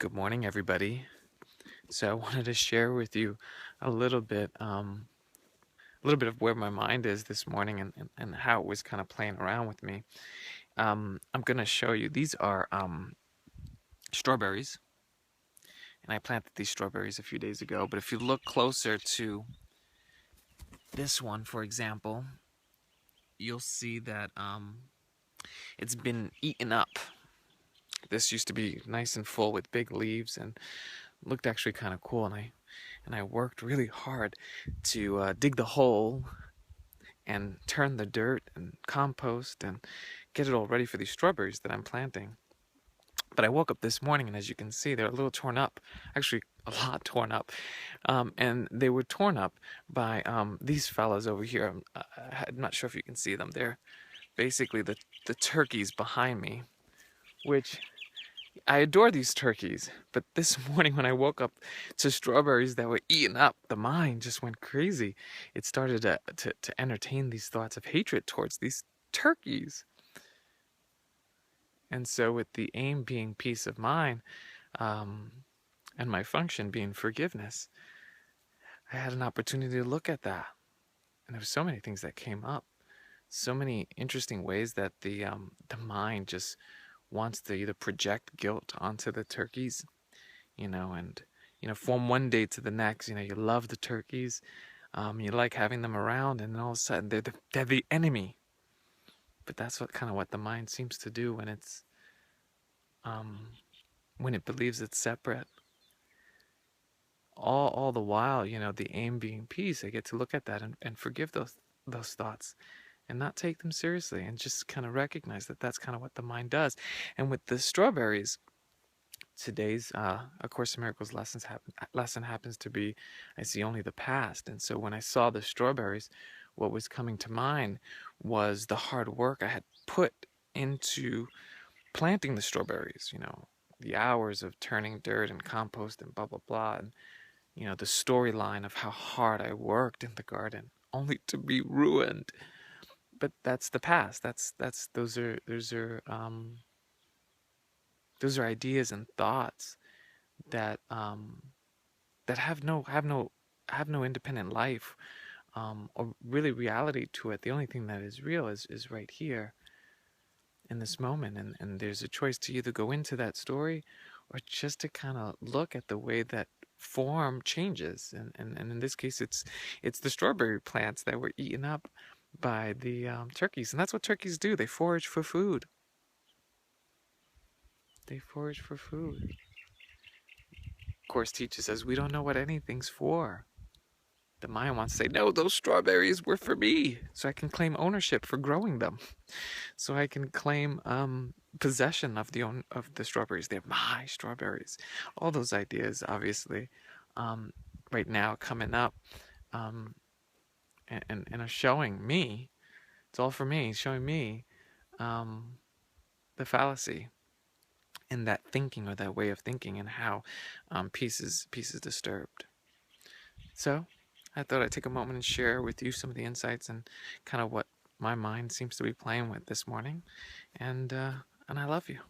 Good morning, everybody. So I wanted to share with you a little bit of where my mind is this morning and how it was kind of playing around with me. I'm gonna show you. These are strawberries, and I planted these strawberries a few days ago. But if you look closer to this one, for example, you'll see that it's been eaten up. This used to be nice and full with big leaves and looked actually kind of cool, and I worked really hard to dig the hole and turn the dirt and compost and get it all ready for these strawberries that I'm planting. But I woke up this morning, and as you can see, they're a little torn up, actually a lot torn up. And they were torn up by these fellas over here. I'm not sure if you can see them. They're basically the turkeys behind me, which I adore these turkeys, but this morning when I woke up to strawberries that were eaten up, the mind just went crazy. It started to entertain these thoughts of hatred towards these turkeys. And so, with the aim being peace of mind, um, and my function being forgiveness, I had an opportunity to look at that. And there were so many things that came up, so many interesting ways that the mind just wants to either project guilt onto the turkeys, and from one day to the next, you love the turkeys, you like having them around, and then all of a sudden they're the enemy. But that's what the mind seems to do um, when it believes it's separate. All the while, the aim being peace, I get to look at that and forgive those thoughts and not take them seriously and just kind of recognize that that's kind of what the mind does. And with the strawberries, today's A Course in Miracles lesson happens to be, I see only the past. And so when I saw the strawberries, what was coming to mind was the hard work I had put into planting the strawberries, the hours of turning dirt and compost and blah blah blah, and the storyline of how hard I worked in the garden only to be ruined. But that's the past. That's those are ideas and thoughts that that have no independent life, or really reality to it. The only thing that is real is right here in this moment, and there's a choice to either go into that story or just to kind of look at the way that form changes, and in this case it's the strawberry plants that were eaten up by the turkeys. And that's what turkeys do. They forage for food. They forage for food. Course teaches us we don't know what anything's for. The mind wants to say, no, those strawberries were for me, so I can claim ownership for growing them, so I can claim possession of the strawberries. They're my strawberries. All those ideas, obviously, right now coming up, um, and are showing me. It's all for me, showing me um, the fallacy in that thinking, or that way of thinking, and how peace is disturbed. So I thought I'd take a moment and share with you some of the insights and kind of what my mind seems to be playing with this morning. And I love you.